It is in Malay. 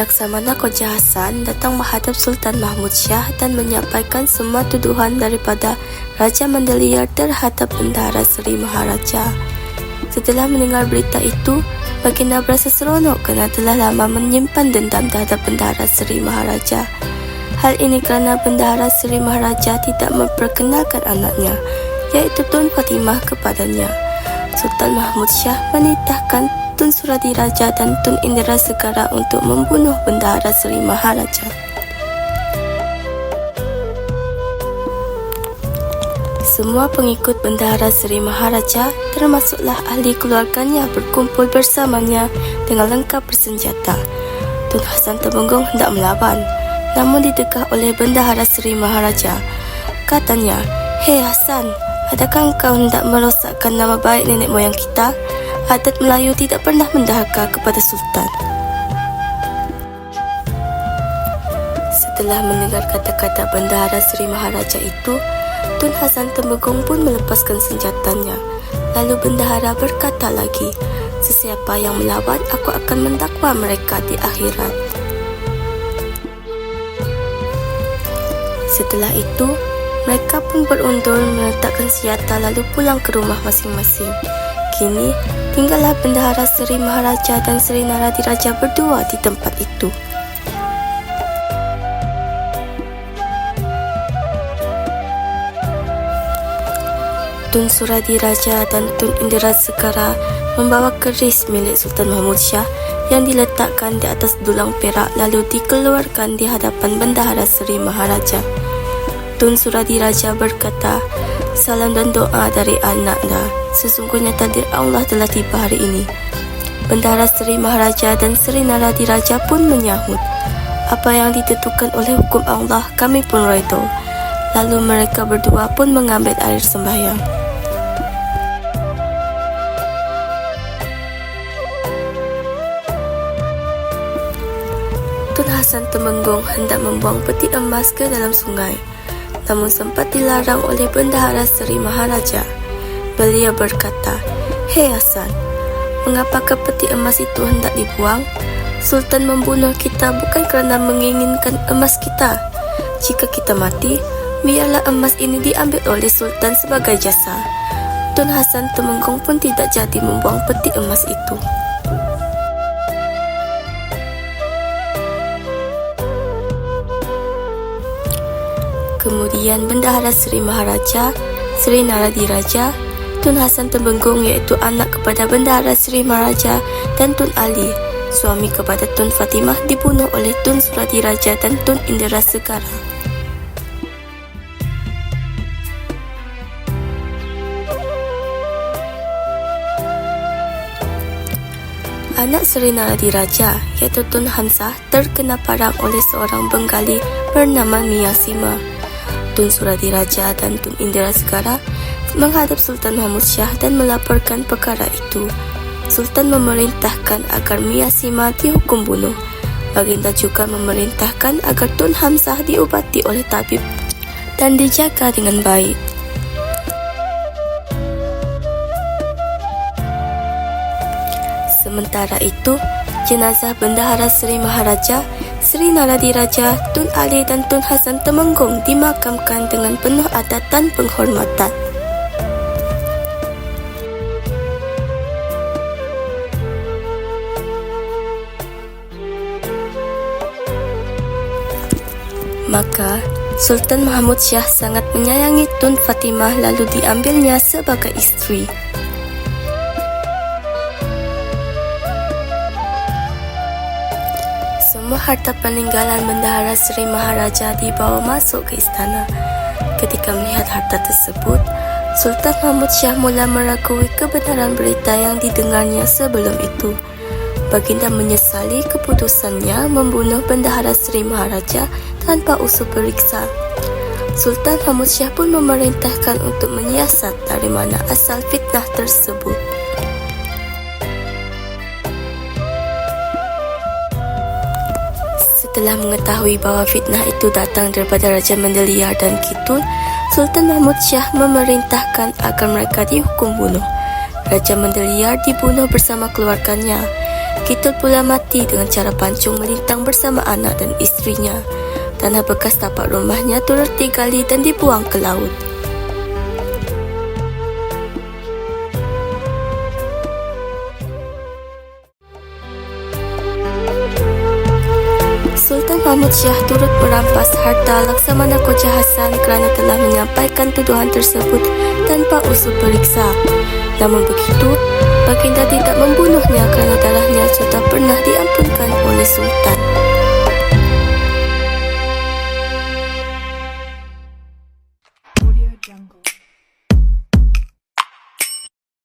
Laksamana Khoja Hasan datang menghadap Sultan Mahmud Shah dan menyampaikan semua tuduhan daripada Raja Mandaliar terhadap Bendahara Seri Maharaja. Setelah mendengar berita itu, Baginda berasa seronok kerana telah lama menyimpan dendam terhadap Bendahara Seri Maharaja. Hal ini kerana Bendahara Seri Maharaja tidak memperkenalkan anaknya, iaitu Tun Fatimah kepadanya. Sultan Mahmud Shah menitahkan Tun Suradiraja dan Tun Indrasegara untuk membunuh Bendahara Seri Maharaja. Semua pengikut Bendahara Seri Maharaja, termasuklah ahli keluarganya, berkumpul bersamanya dengan lengkap bersenjata. Tun Hasan Temenggung hendak melawan, namun didegah oleh Bendahara Seri Maharaja. Katanya, "Hei Hasan, adakah engkau hendak merosakkan nama baik nenek moyang kita? Adat Melayu tidak pernah mendahaka kepada Sultan." Setelah mendengar kata-kata Bendahara Seri Maharaja itu, Tun Hasan Temenggung pun melepaskan senjatanya. Lalu Bendahara berkata lagi, "Sesiapa yang melawan, aku akan mendakwa mereka di akhirat." Setelah itu, mereka pun berundur meletakkan senjata lalu pulang ke rumah masing-masing. Kini, tinggallah Bendahara Seri Maharaja dan Seri Naradiraja berdua di tempat itu. Tun Suradiraja dan Tun Indrasegara membawa keris milik Sultan Mahmud Shah yang diletakkan di atas dulang perak lalu dikeluarkan di hadapan Bendahara Seri Maharaja. Tun Suradiraja berkata, "Salam dan doa dari anaknya. Sesungguhnya takdir Allah telah tiba hari ini." Bendahara Seri Maharaja dan Seri Naradiraja pun menyahut, "Apa yang ditentukan oleh hukum Allah, kami pun redha." Lalu mereka berdua pun mengambil air sembahyang. Tun Hasan Temenggung hendak membuang peti emas ke dalam sungai, namun sempat dilarang oleh Bendahara Seri Maharaja. Beliau berkata, "Hei Hasan, mengapakah peti emas itu hendak dibuang? Sultan membunuh kita bukan kerana menginginkan emas kita. Jika kita mati, biarlah emas ini diambil oleh Sultan sebagai jasa." Tun Hasan Temenggung pun tidak jadi membuang peti emas itu. Kemudian Bendahara Seri Maharaja, Seri Naradiraja, Tun Hasan Temenggung iaitu anak kepada Bendahara Seri Maharaja dan Tun Ali, suami kepada Tun Fatimah, dibunuh oleh Tun Suradiraja dan Tun Indrasegara. Anak Seri Naradiraja iaitu Tun Hamzah terkena parang oleh seorang Bengali bernama Miyasima. Tun Suradiraja dan Tun Indrasegara menghadap Sultan Mahmud Shah dan melaporkan perkara itu. Sultan memerintahkan agar Miyasima dihukum bunuh. Baginda juga memerintahkan agar Tun Hamzah diubati oleh tabib dan dijaga dengan baik. Sementara itu, jenazah Bendahara Seri Maharaja, Seri Naradiraja, Tun Ali dan Tun Hasan Temenggung dimakamkan dengan penuh adat dan penghormatan. Maka, Sultan Mahmud Shah sangat menyayangi Tun Fatimah lalu diambilnya sebagai istri. Semua harta peninggalan Bendahara Seri Maharaja dibawa masuk ke istana. Ketika melihat harta tersebut, Sultan Mahmud Shah mula meragui kebenaran berita yang didengarnya sebelum itu. Baginda menyesali keputusannya membunuh Bendahara Seri Maharaja tanpa usul periksa. Sultan Mahmud Shah pun memerintahkan untuk menyiasat dari mana asal fitnah tersebut. Setelah mengetahui bahawa fitnah itu datang daripada Raja Mandaliar dan Kitul, Sultan Mahmud Shah memerintahkan agar mereka dihukum bunuh. Raja Mandaliar dibunuh bersama keluarganya. Begitu pula mati dengan cara pancung melintang bersama anak dan istrinya. Tanah bekas tapak rumahnya turut digali dan dibuang ke laut. Sultan Mahmud Shah turut merampas harta Laksamana Khoja Hasan kerana telah menyampaikan tuduhan tersebut tanpa usul periksa. Namun begitu, baginda tidak membunuhnya kerana darahnya sudah pernah diampunkan oleh Sultan. Audio Jungle.